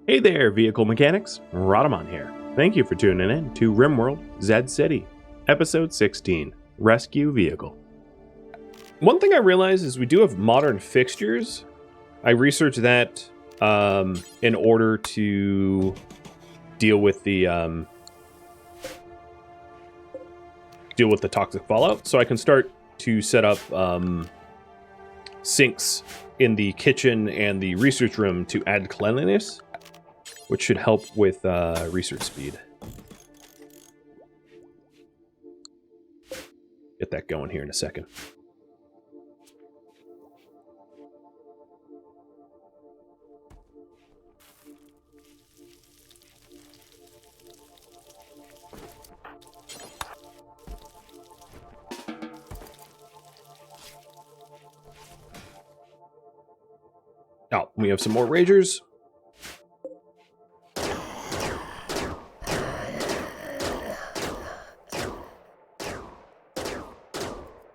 Hey there, vehicle mechanics. Rhadamant here. Thank you for tuning in to RimWorld Zed City, Episode 16, Rescue Vehicle. One thing I realized is we do have modern fixtures. I researched that in order to deal with the toxic fallout, so I can start to set up sinks in the kitchen and the research room to add cleanliness, which should help with research speed. Get that going here in a second. Oh, we have some more ragers.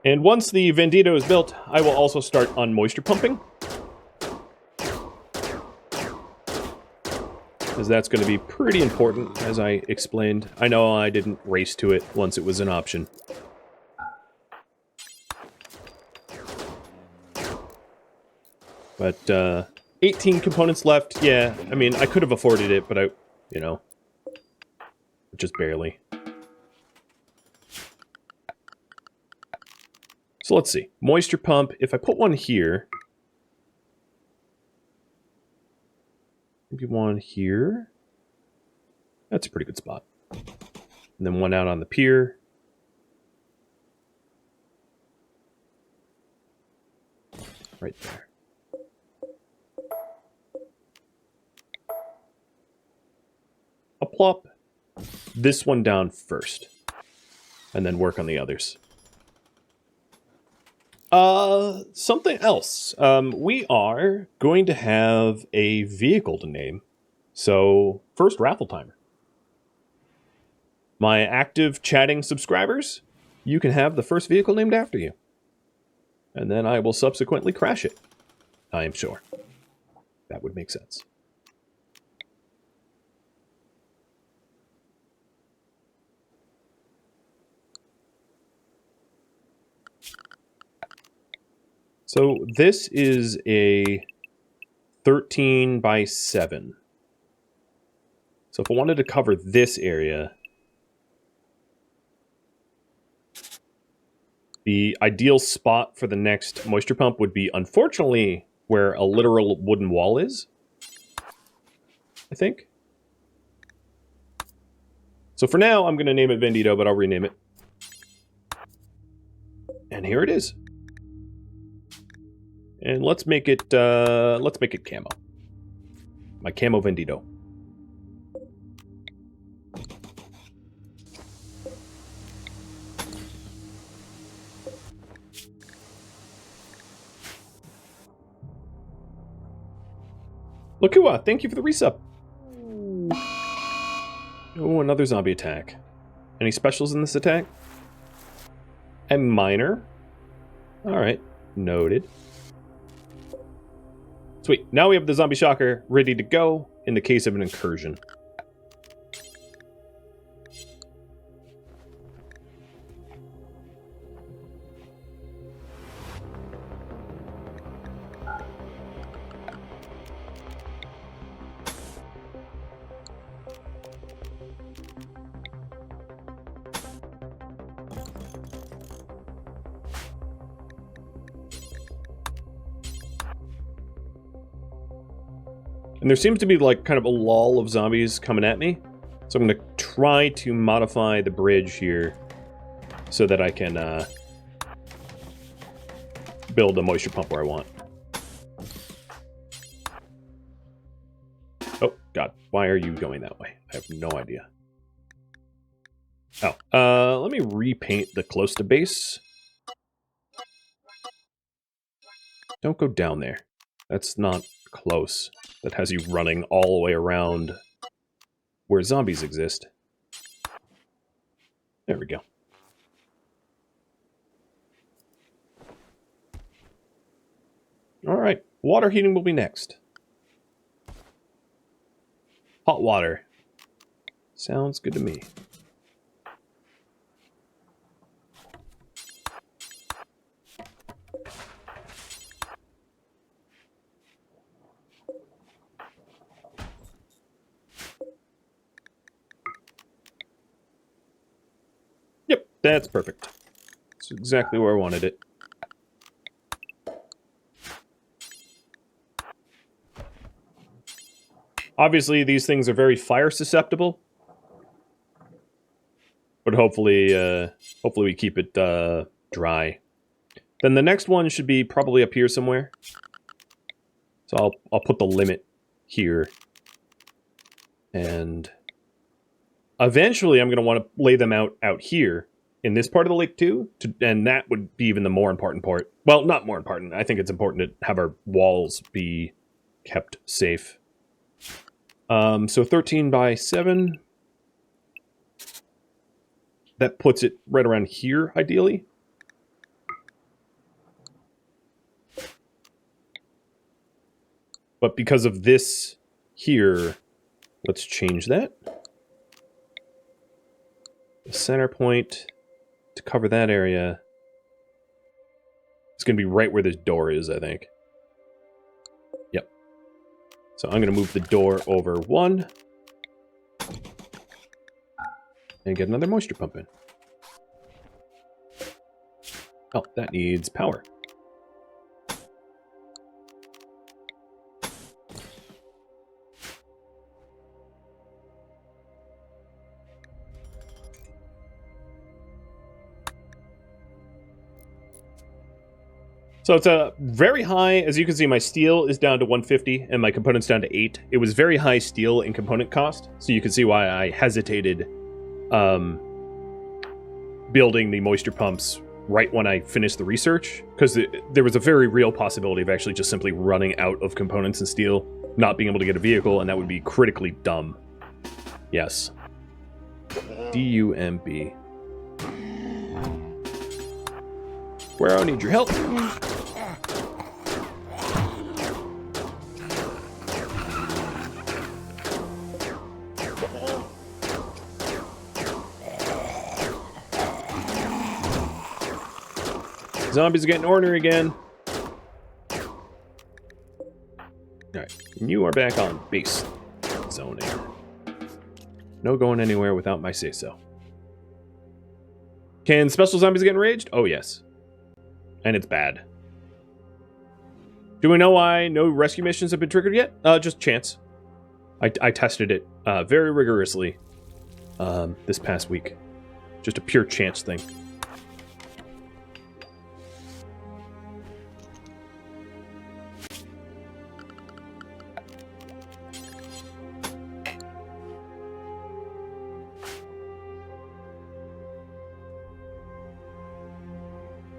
And once the Vendito is built, I will also start on moisture pumping, because that's going to be pretty important, as I explained. I know I didn't race to it once it was an option. But 18 components left. Yeah, I mean, I could have afforded it, but just barely. So let's see. Moisture pump. If I put one here, maybe one here. That's a pretty good spot. And then one out on the pier. Right there. I'll plop this one down first, and then work on the others. Something else. We are going to have a vehicle to name. So, first raffle timer. My active chatting subscribers, you can have the first vehicle named after you. And then I will subsequently crash it. I am sure. That would make sense. So this is a 13 by 7. So if I wanted to cover this area, the ideal spot for the next moisture pump would be, unfortunately, where a literal wooden wall is, I think. So for now, I'm going to name it Vendito, but I'll rename it. And here it is. And let's make it camo. My camo Vendito. Lakua, thank you for the resub. Oh, another zombie attack. Any specials in this attack? A minor. Alright, noted. Sweet. Now we have the zombie shocker ready to go in the case of an incursion. And there seems to be like kind of a lull of zombies coming at me. So I'm going to try to modify the bridge here so that I can build a moisture pump where I want. Oh, God. Why are you going that way? I have no idea. Oh, let me repaint the close to base. Don't go down there. That's not close. That has you running all the way around where zombies exist. There we go. All right, water heating will be next. Hot water. Sounds good to me. Yep, that's perfect. That's exactly where I wanted it. Obviously, these things are very fire susceptible. But hopefully we keep it dry. Then the next one should be probably up here somewhere. So I'll put the limit here. And eventually I'm going to want to lay them out here in this part of the lake too. And that would be even the more important part. Well, not more important. I think it's important to have our walls be kept safe. So 13 by 7. That puts it right around here, ideally. But because of this here, let's change that. The center point to cover that area. It's going to be right where this door is, I think. Yep. So I'm going to move the door over 1. And get another moisture pump in. Oh, that needs power. So it's a very high, as you can see, my steel is down to 150 and my components down to 8. It was very high steel and component cost, so you can see why I hesitated building the moisture pumps right when I finished the research, because there was a very real possibility of actually just simply running out of components and steel, not being able to get a vehicle, and that would be critically dumb. Yes. D-U-M-B. Where I need your help. Zombies are getting ornery again. Alright, you are back on base zoning. No going anywhere without my say-so. Can special zombies get enraged? Oh, yes. And it's bad. Do we know why no rescue missions have been triggered yet? Just chance. I tested it very rigorously this past week. Just a pure chance thing.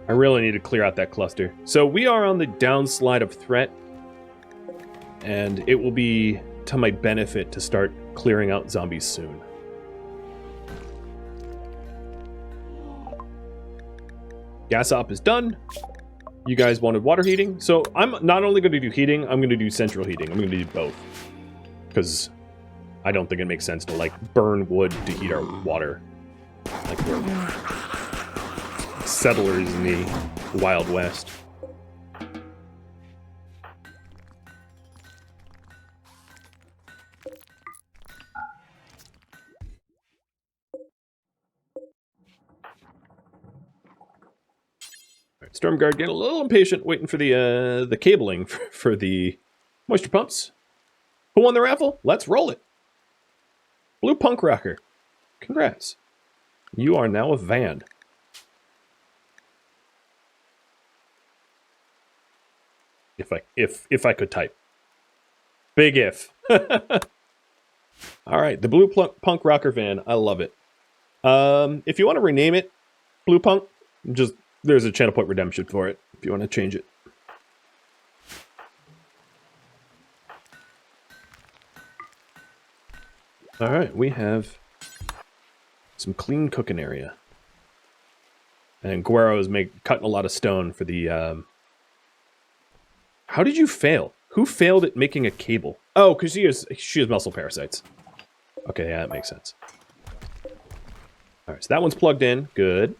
I really need to clear out that cluster. So we are on the downslide of threat, and it will be to my benefit to start clearing out zombies soon. Gas op is done. You guys wanted water heating, so I'm not only going to do heating, I'm going to do central heating. I'm going to do both, because I don't think it makes sense to like burn wood to heat our water. Like we're settlers in the Wild West. Alright, Stormguard getting a little impatient, waiting for the cabling for the moisture pumps. Who won the raffle? Let's roll it. Blue Punk Rocker. Congrats. You are now a van. If I could type. Big if. Alright, the Blue Punk Rocker van. I love it. If you want to rename it Blue Punk, just there's a channel point redemption for it if you want to change it. Alright, we have some clean cooking area. And Guero is cutting a lot of stone for the How did you fail? Who failed at making a cable? Oh, because she has muscle parasites. Okay, yeah, that makes sense. All right, so that one's plugged in. Good.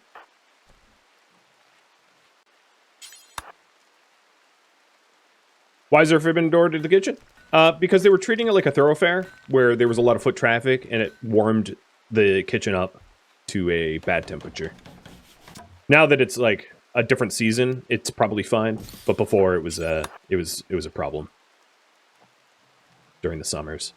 Why is there a forbidden door to the kitchen? Because they were treating it like a thoroughfare where there was a lot of foot traffic, and it warmed the kitchen up to a bad temperature. Now that it's like a different season, it's probably fine. But before it was a problem during the summers.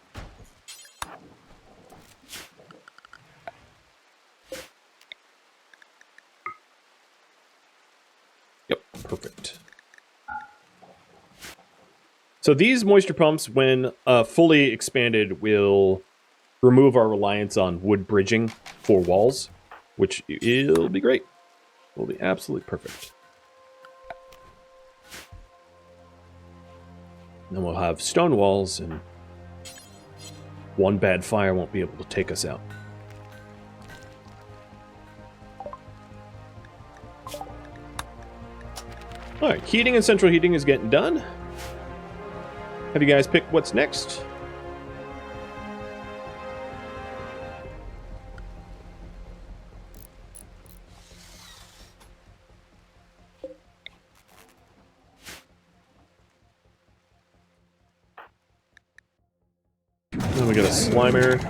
Yep, perfect. So these moisture pumps, when fully expanded, will remove our reliance on wood bridging for walls, which will be great. Will be absolutely perfect. Then we'll have stone walls, and one bad fire won't be able to take us out. Alright, heating and central heating is getting done. Have you guys picked what's next? Then we got a Slimer.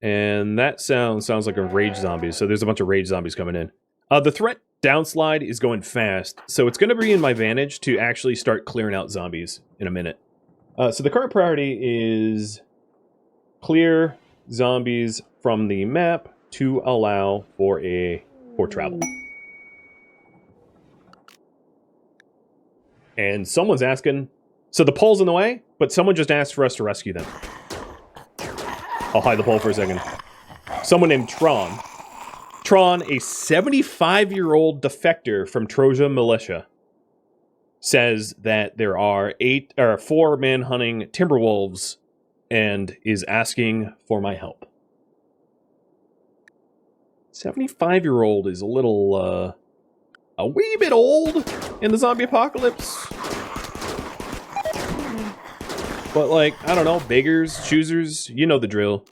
And that sounds like a rage zombie. So there's a bunch of rage zombies coming in. The threat downslide is going fast, so it's going to be in my advantage to actually start clearing out zombies in a minute. So the current priority is clear zombies from the map to allow for travel. And someone's asking, so the pole's in the way, but someone just asked for us to rescue them. I'll hide the pole for a second. Someone named Tron. Tron, a 75-year-old defector from Troja Militia, says that there are 4 man-hunting timberwolves and is asking for my help. 75-year-old is a little, a wee bit old in the zombie apocalypse. But, like, I don't know, beggars, choosers, you know the drill.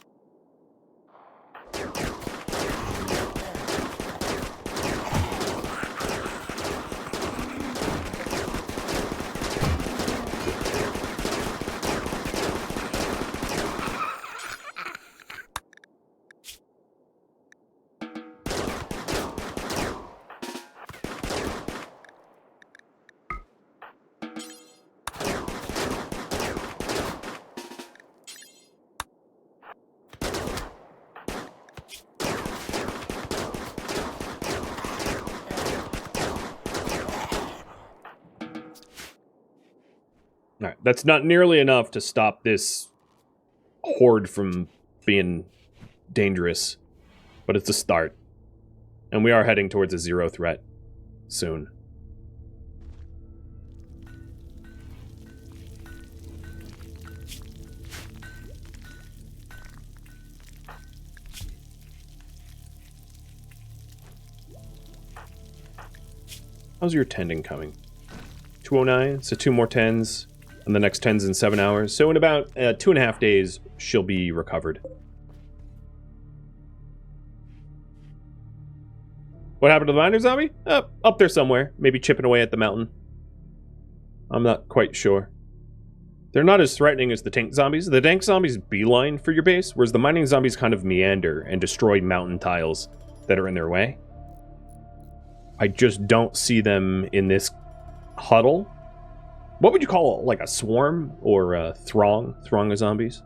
Alright, that's not nearly enough to stop this horde from being dangerous, but it's a start. And we are heading towards a 0 threat soon. How's your tending coming? 209, so 2 more 10s. And the next 10's in 7 hours. So in about 2.5 days, she'll be recovered. What happened to the miner zombie? Up there somewhere. Maybe chipping away at the mountain. I'm not quite sure. They're not as threatening as the tank zombies. The tank zombies beeline for your base, whereas the mining zombies kind of meander and destroy mountain tiles that are in their way. I just don't see them in this huddle. What would you call it? Like a swarm or a throng of zombies?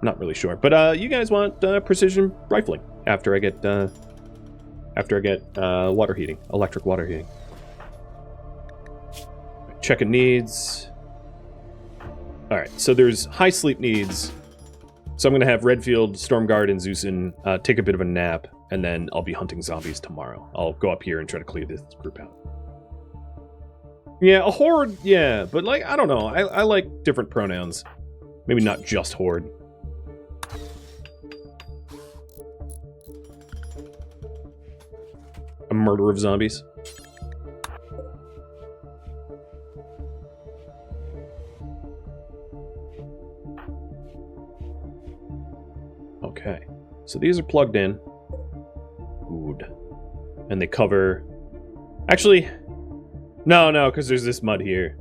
Not really sure. But you guys want precision rifling after I get water heating, electric water heating. Checking needs. All right, so there's high sleep needs. So I'm gonna have Redfield, Stormguard, and Zeusin take a bit of a nap, and then I'll be hunting zombies tomorrow. I'll go up here and try to clear this group out. Yeah, a horde, yeah, but like, I don't know. I like different pronouns. Maybe not just horde. A murder of zombies. Okay. So these are plugged in. Good. And they cover... Actually, no, because there's this mud here.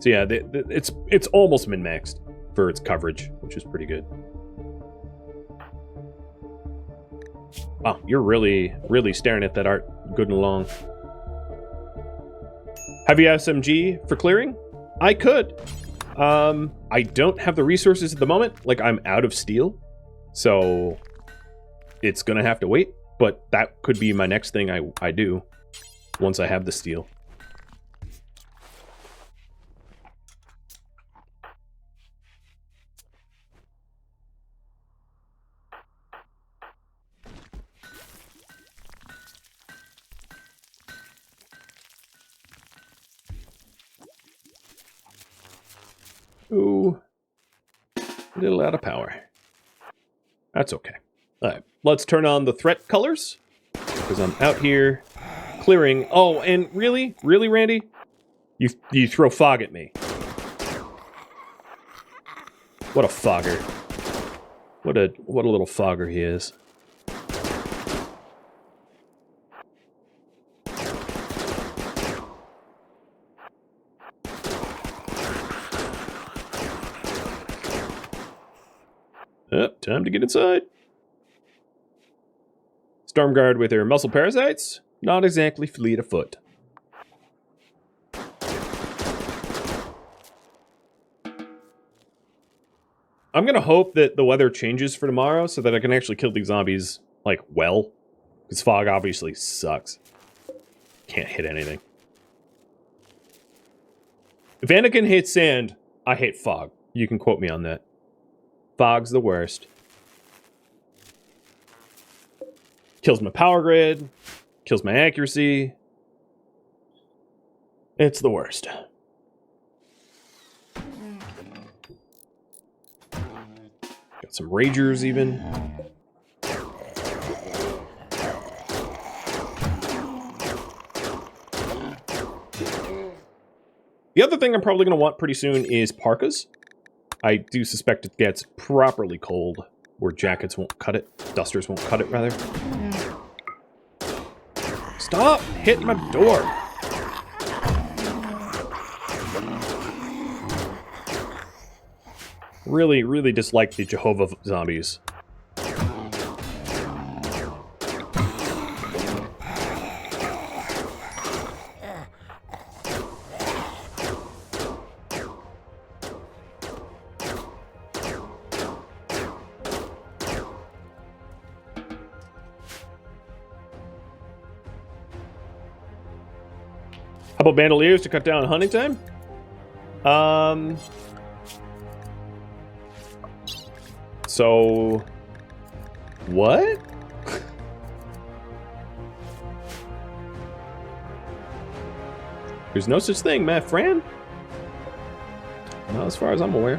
So yeah, it's almost min-maxed for its coverage, which is pretty good. Wow, you're really, really staring at that art good and long. Heavy SMG for clearing? I could. I don't have the resources at the moment. Like, I'm out of steel. So, it's gonna have to wait. But that could be my next thing I do once I have the steel. Ooh, a little out of power. That's okay. All right, let's turn on the threat colors, because I'm out here clearing. Oh, and really, Randy, you throw fog at me. What a fogger! What a little fogger he is. Time to get inside. Stormguard with her muscle parasites. Not exactly fleet of foot. I'm gonna hope that the weather changes for tomorrow so that I can actually kill these zombies, like, well. Because fog obviously sucks. Can't hit anything. If Anakin hates sand, I hate fog. You can quote me on that. Fog's the worst. Kills my power grid. Kills my accuracy. It's the worst. Got some ragers even. The other thing I'm probably going to want pretty soon is parkas. I do suspect it gets properly cold, where jackets won't cut it. Dusters won't cut it, rather. Stop hitting my door! Really, really dislike the Jehovah zombies. How about bandoliers to cut down on hunting time? So... What? There's no such thing, my friend. Not as far as I'm aware.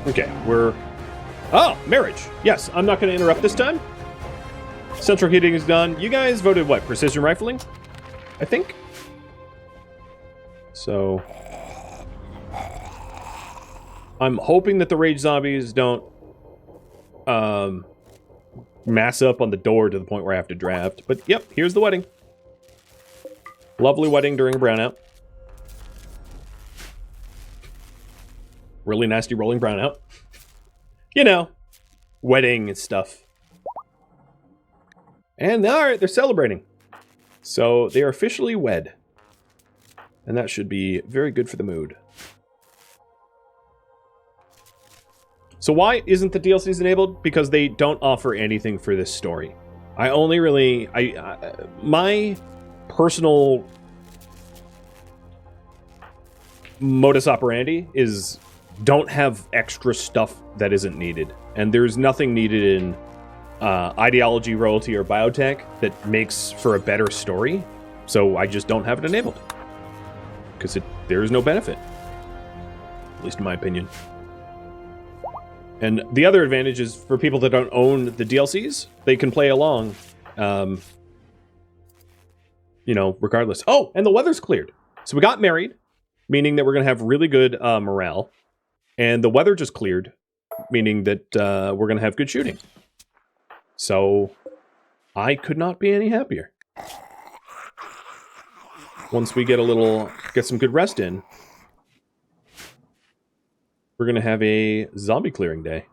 Okay, we're... Oh, marriage! Yes, I'm not going to interrupt this time. Central heating is done. You guys voted what? Precision rifling? I think? So... I'm hoping that the rage zombies don't... mass up on the door to the point where I have to draft. But, yep, here's the wedding. Lovely wedding during a brownout. Really nasty rolling brownout. You know, wedding and stuff. And alright, they're celebrating. So they are officially wed. And that should be very good for the mood. So why isn't the DLCs enabled? Because they don't offer anything for this story. I only really... my personal modus operandi is... don't have extra stuff that isn't needed. And there's nothing needed in ideology, royalty, or biotech that makes for a better story. So I just don't have it enabled. Because there is no benefit. At least in my opinion. And the other advantage is for people that don't own the DLCs, they can play along, you know, regardless. Oh, and the weather's cleared. So we got married, meaning that we're going to have really good morale. And the weather just cleared, meaning that we're going to have good shooting. So I could not be any happier. Once we get some good rest in, we're going to have a zombie clearing day.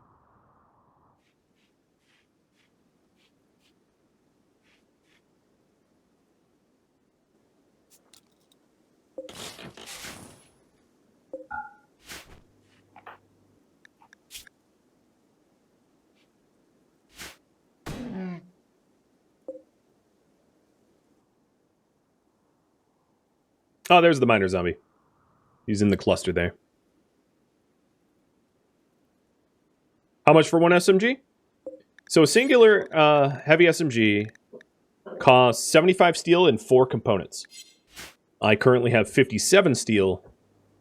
Oh, there's the miner zombie. He's in the cluster there. How much for one SMG? So a singular heavy SMG costs 75 steel and 4 components. I currently have 57 steel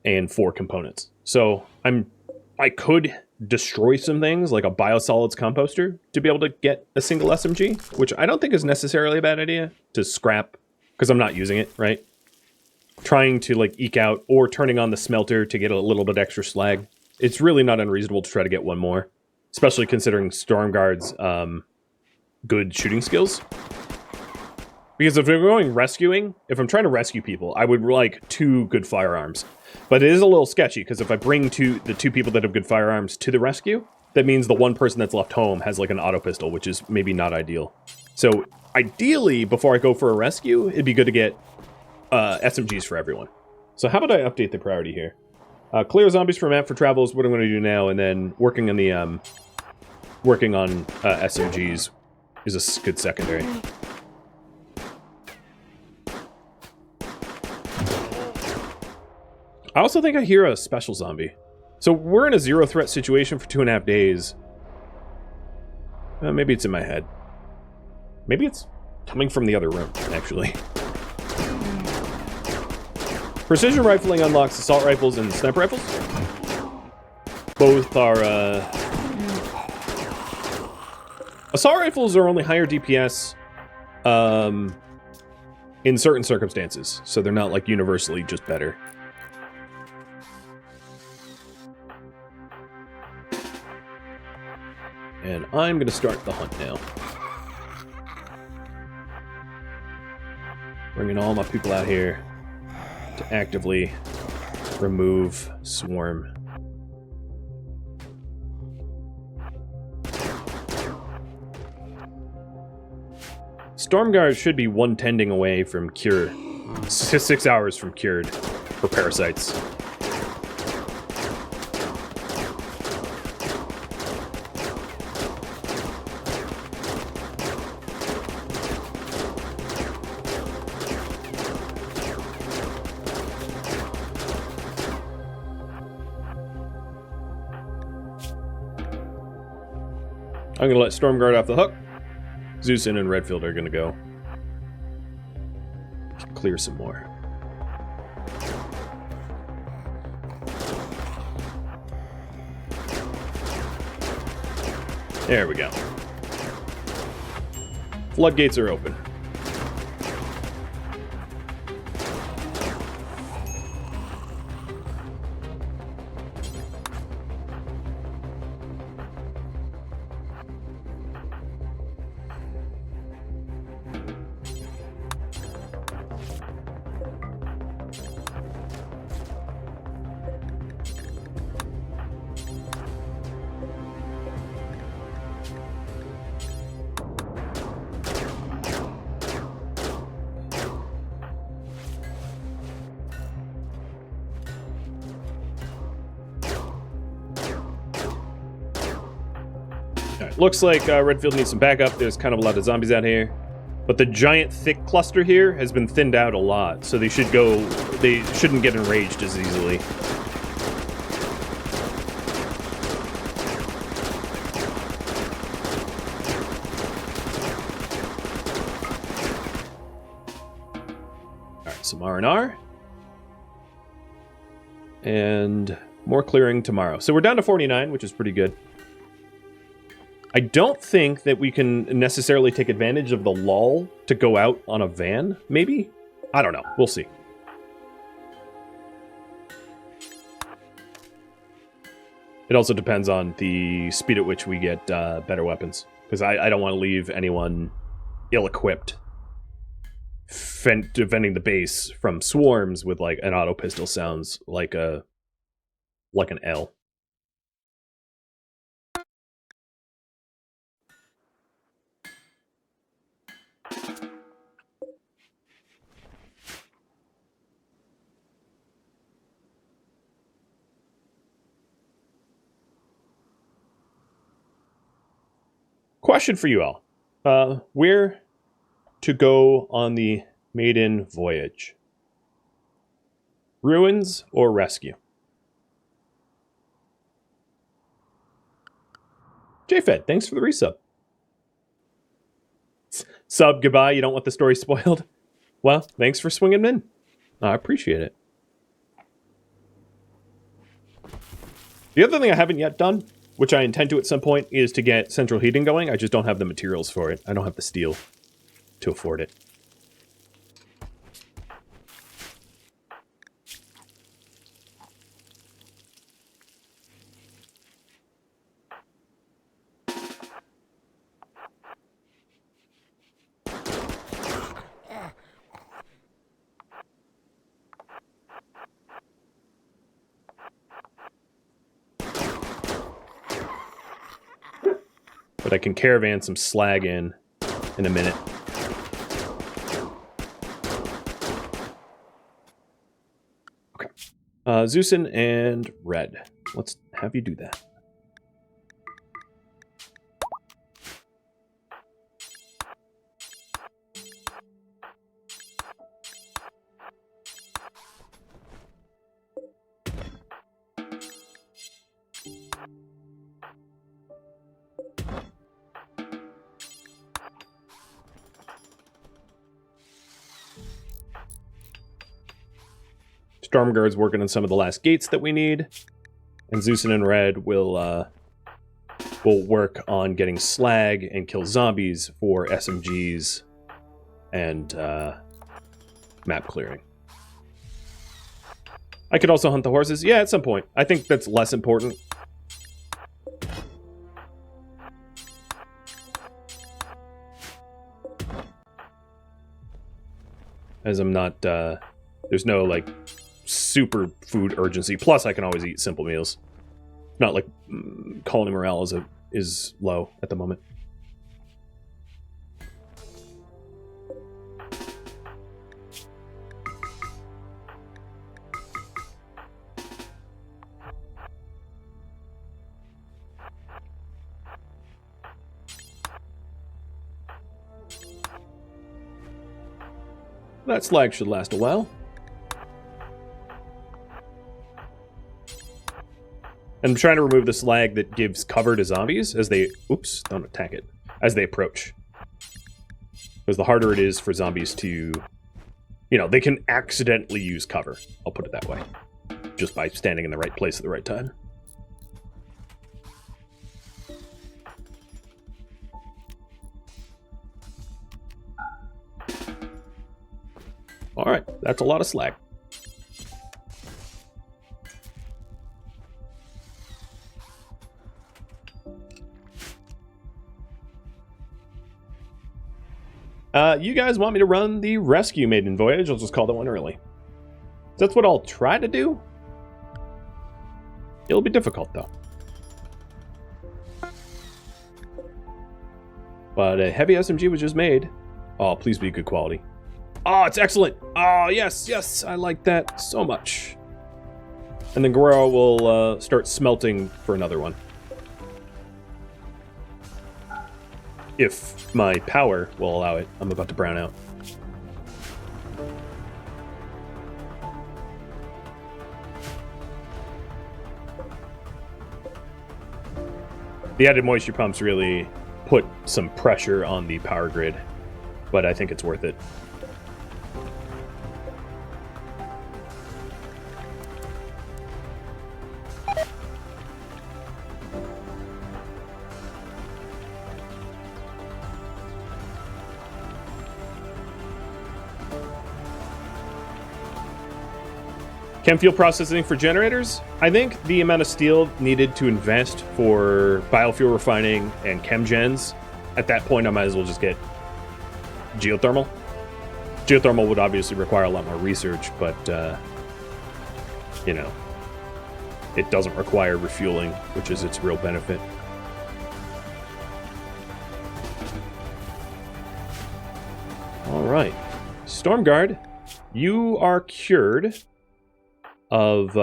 and 4 components. So I could destroy some things like a biosolids composter to be able to get a single SMG, which I don't think is necessarily a bad idea to scrap because I'm not using it, right? Trying to like eke out or turning on the smelter to get a little bit extra slag. It's really not unreasonable to try to get one more, especially considering Stormguard's good shooting skills. Because if we're going rescuing, if I'm trying to rescue people, I would like 2 good firearms. But it is a little sketchy because if I bring the 2 people that have good firearms to the rescue, that means the one person that's left home has like an auto pistol, which is maybe not ideal. So ideally, before I go for a rescue, it'd be good to get SMGs for everyone. So how about I update the priority here? Clear zombies from map for travel is what I'm going to do now, and then working on SMGs is a good secondary. I also think I hear a special zombie. So we're in a 0 threat situation for 2.5 days. Maybe it's in my head. Maybe it's coming from the other room, actually. Precision rifling unlocks assault rifles and sniper rifles. Both are, assault rifles are only higher DPS, in certain circumstances. So they're not, like, universally just better. And I'm gonna start the hunt now. Bringing all my people out here to actively remove swarm. Stormguard should be 1 tending away from cure. 6 hours from cured for parasites. I'm going to let Stormguard off the hook. Zeusin and Redfield are going to go clear some more. There we go. Floodgates are open. Looks like Redfield needs some backup. There's kind of a lot of zombies out here. But the giant thick cluster here has been thinned out a lot, so they shouldn't get enraged as easily. Alright, some R&R. And more clearing tomorrow. So we're down to 49, which is pretty good. I don't think that we can necessarily take advantage of the lull to go out on a van, maybe? I don't know. We'll see. It also depends on the speed at which we get better weapons. Because I don't want to leave anyone ill-equipped defending the base from swarms with like an auto pistol sounds like an L. Question for you all. Where to go on the maiden voyage? Ruins or rescue? JFed, thanks for the resub. Sub, goodbye. You don't want the story spoiled? Well, thanks for swinging in. I appreciate it. The other thing I haven't yet done, which I intend to at some point, is to get central heating going. I just don't have the materials for it. I don't have the steel to afford it. But I can caravan some slag in a minute. Okay. Zeusin and Red. Let's have you do that. Stormguard's working on some of the last gates that we need. And Zeusin and Red will work on getting slag and kill zombies for SMGs and map clearing. I could also hunt the horses. Yeah, at some point. I think that's less important. As I'm not, there's no, like, super food urgency. Plus, I can always eat simple meals. Not like colony morale is low at the moment. That slag should last a while. I'm trying to remove the slag that gives cover to zombies as they... Oops, don't attack it. As they approach. Because the harder it is for zombies to... You know, they can accidentally use cover. I'll put it that way. Just by standing in the right place at the right time. Alright, that's a lot of slag. You guys want me to run the rescue maiden voyage? I'll just call that one early. That's what I'll try to do. It'll be difficult, though. But a heavy SMG was just made. Oh, please be good quality. Oh, it's excellent. Oh, yes, yes. I like that so much. And then Guerrero will start smelting for another one. If my power will allow it. I'm about to brown out. The added moisture pumps really put some pressure on the power grid, but I think it's worth it. Chem fuel processing for generators. I think the amount of steel needed to invest for biofuel refining and chem gens, at that point I might as well just get geothermal. Geothermal would obviously require a lot more research, but you know, it doesn't require refueling, which is its real benefit. All right, Stormguard, you are cured of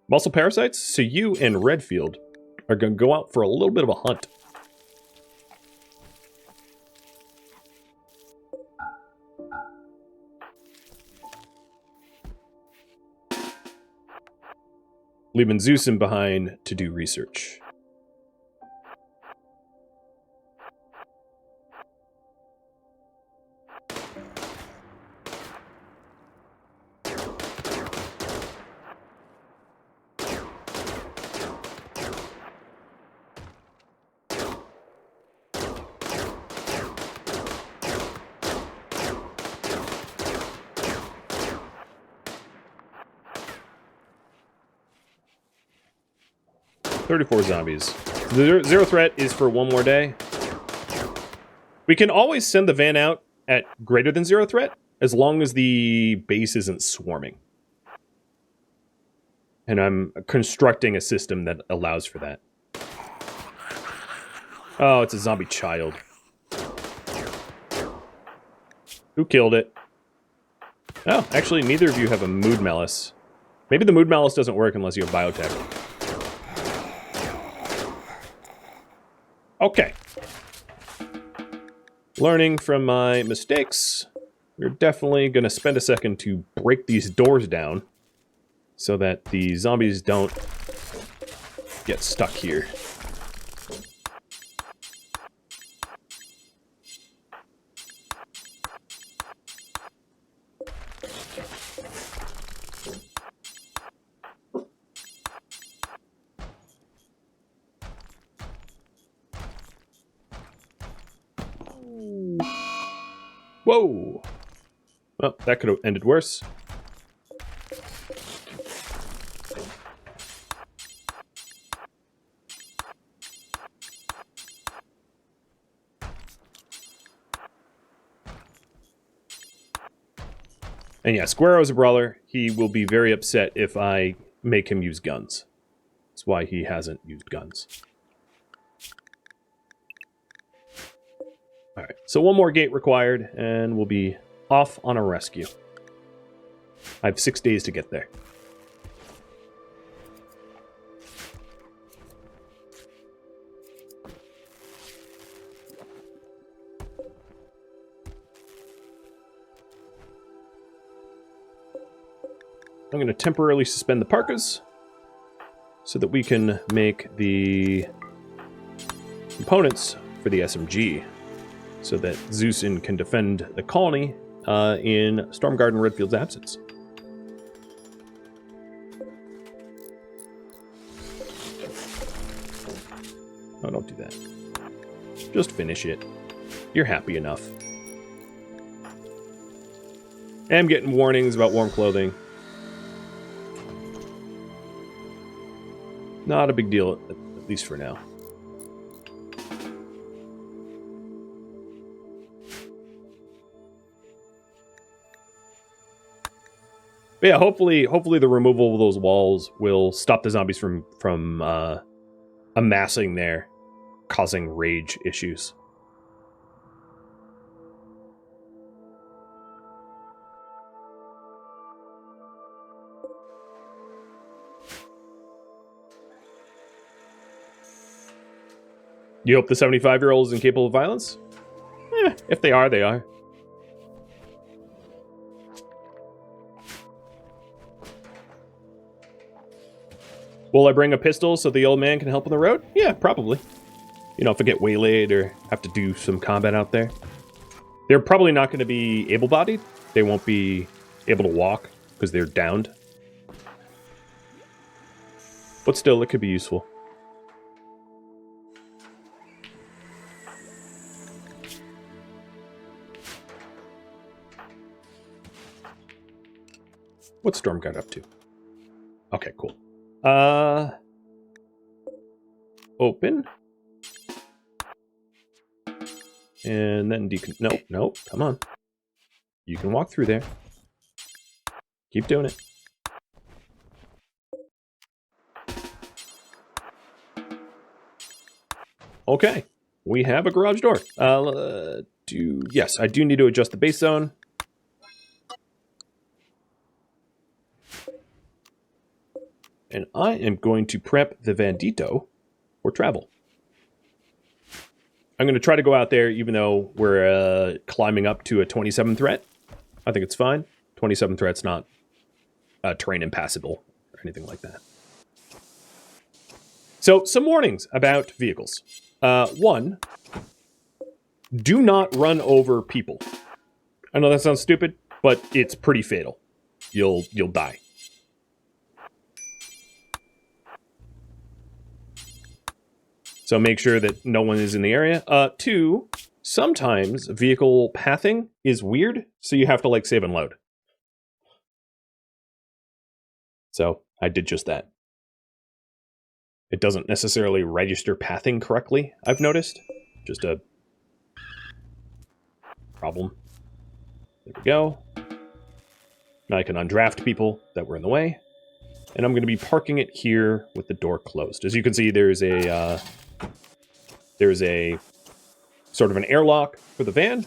muscle parasites, so you and Redfield are going to go out for a little bit of a hunt. Leaving Zeusin behind to do research. $34 zombies. The zero threat is for one more day. We can always send the van out at greater than zero threat, as long as the base isn't swarming. And I'm constructing a system that allows for that. Oh, it's a zombie child. Who killed it? Oh, actually, neither of you have a mood malice. Maybe the mood malice doesn't work unless you have biotech. Okay. Learning from my mistakes, we're definitely going to spend a second to break these doors down so that the zombies don't get stuck here. Whoa! Well, that could have ended worse. And yeah, Squirrel is a brawler. He will be very upset if I make him use guns. That's why he hasn't used guns. Alright, so one more gate required, and we'll be off on a rescue. I have 6 days to get there. I'm going to temporarily suspend the parkas so that we can make the components for the SMG so that Zeusin can defend the colony in Stormguard and Redfield's absence. Oh, don't do that. Just finish it. You're happy enough. I'm getting warnings about warm clothing. Not a big deal, at least for now. But yeah, hopefully the removal of those walls will stop the zombies from amassing there, causing rage issues. You hope the 75-year-old is incapable of violence? If they are, they are. Will I bring a pistol so the old man can help on the road? Yeah, probably. You know, if I get waylaid or have to do some combat out there. They're probably not going to be able-bodied. They won't be able to walk because they're downed. But still, it could be useful. What's Stormguard up to? Okay, cool. Open. And then no, come on. You can walk through there. Keep doing it. Okay, we have a garage door. Yes, I do need to adjust the base zone. And I am going to prep the Vandito for travel. I'm going to try to go out there even though we're climbing up to a 27 threat. I think it's fine. 27 threat's not terrain impassable or anything like that. So, some warnings about vehicles. One, do not run over people. I know that sounds stupid, but it's pretty fatal. You'll die. So make sure that no one is in the area. Two, sometimes vehicle pathing is weird, so you have to like save and load. So I did just that. It doesn't necessarily register pathing correctly, I've noticed. Just a problem. There we go. Now I can undraft people that were in the way. And I'm going to be parking it here with the door closed. As you can see, there's a sort of an airlock for the van.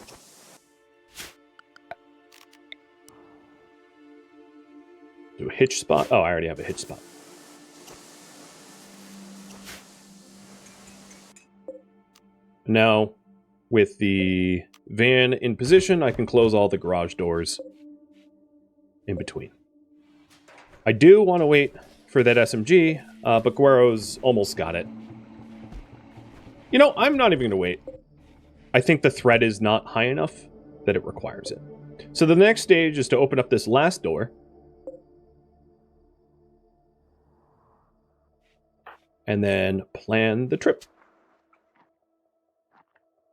Do a hitch spot. Oh, I already have a hitch spot. Now, with the van in position, I can close all the garage doors in between. I do want to wait for that SMG, but Guero's almost got it. You know, I'm not even going to wait. I think the threat is not high enough that it requires it. So the next stage is to open up this last door. And then plan the trip.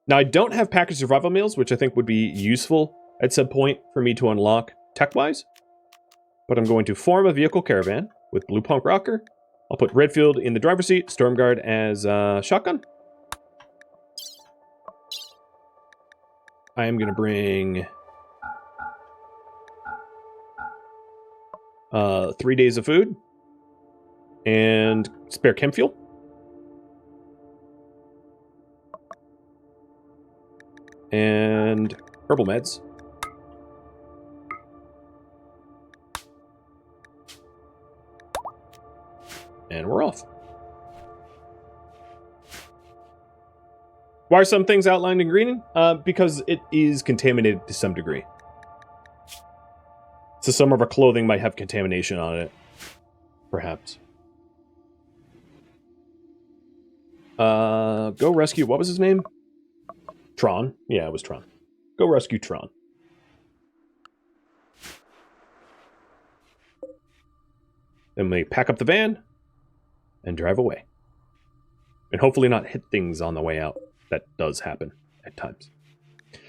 Now, I don't have packaged survival meals, which I think would be useful at some point for me to unlock tech-wise. But I'm going to form a vehicle caravan with Blue Punk Rocker. I'll put Redfield in the driver's seat, Stormguard as shotgun. I am going to bring 3 days of food and spare chem fuel. And herbal meds. And we're off. Why are some things outlined in green? Because it is contaminated to some degree. So some of our clothing might have contamination on it. Perhaps. Go rescue, what was his name? Tron. Yeah, it was Tron. Go rescue Tron. Then we pack up the van and drive away. And hopefully not hit things on the way out. That does happen at times.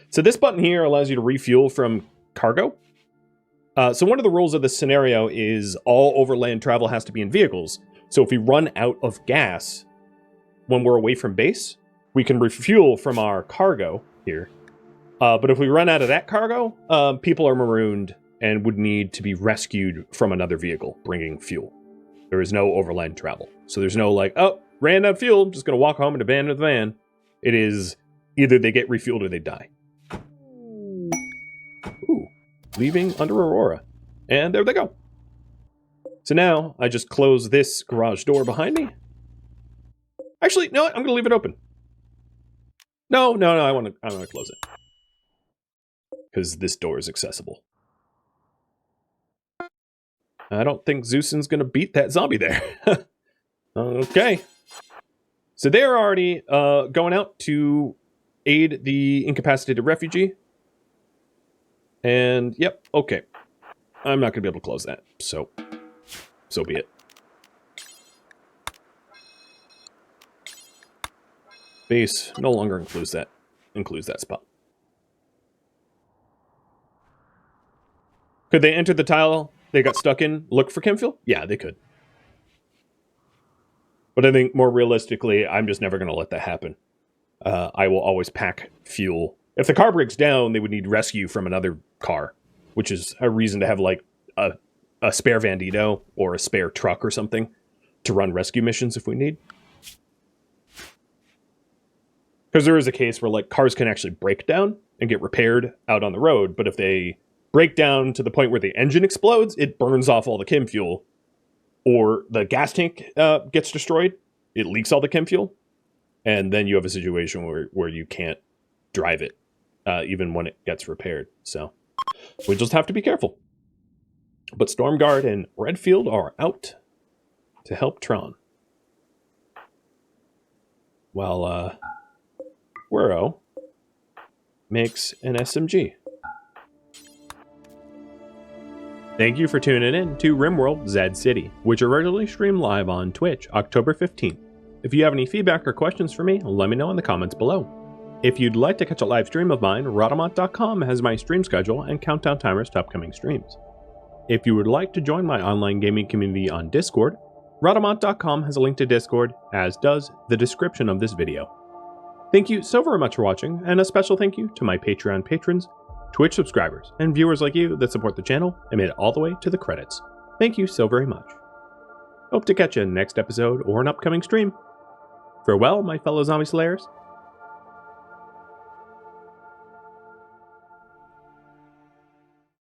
So this button here allows you to refuel from cargo. So one of the rules of this scenario is all overland travel has to be in vehicles. So if we run out of gas when we're away from base, we can refuel from our cargo here. But if we run out of that cargo, people are marooned and would need to be rescued from another vehicle bringing fuel. There is no overland travel. So there's no like, oh, ran out of fuel, just going to walk home and abandon the van. It is either they get refueled or they die. Ooh, leaving under Aurora. And there they go. So now I just close this garage door behind me. Actually, no, I'm going to leave it open. No, I want to close it. Because this door is accessible. I don't think Zeuson's going to beat that zombie there. Okay. So they're already going out to aid the incapacitated refugee. And, yep, okay. I'm not going to be able to close that, so be it. Base no longer includes that spot. Could they enter the tile they got stuck in, look for chem fuel? Yeah, they could. But I think more realistically, I'm just never going to let that happen. I will always pack fuel. If the car breaks down, they would need rescue from another car, which is a reason to have like a spare Bandito or a spare truck or something to run rescue missions if we need. Because there is a case where like cars can actually break down and get repaired out on the road, but if they break down to the point where the engine explodes, it burns off all the chem fuel, or the gas tank gets destroyed, it leaks all the chem fuel, and then you have a situation where you can't drive it even when it gets repaired. So we just have to be careful. But Stormguard and Redfield are out to help Tron, while Wero makes an SMG. Thank you for tuning in to RimWorld Zed City, which are regularly streamed live on Twitch, October 15th. If you have any feedback or questions for me, let me know in the comments below. If you'd like to catch a live stream of mine, Rhadamant.com has my stream schedule and countdown timers to upcoming streams. If you would like to join my online gaming community on Discord, Rhadamant.com has a link to Discord, as does the description of this video. Thank you so very much for watching, and a special thank you to my Patreon patrons, Twitch subscribers, and viewers like you that support the channel and made it all the way to the credits. Thank you so very much. Hope to catch you in the next episode or an upcoming stream. Farewell, my fellow zombie slayers,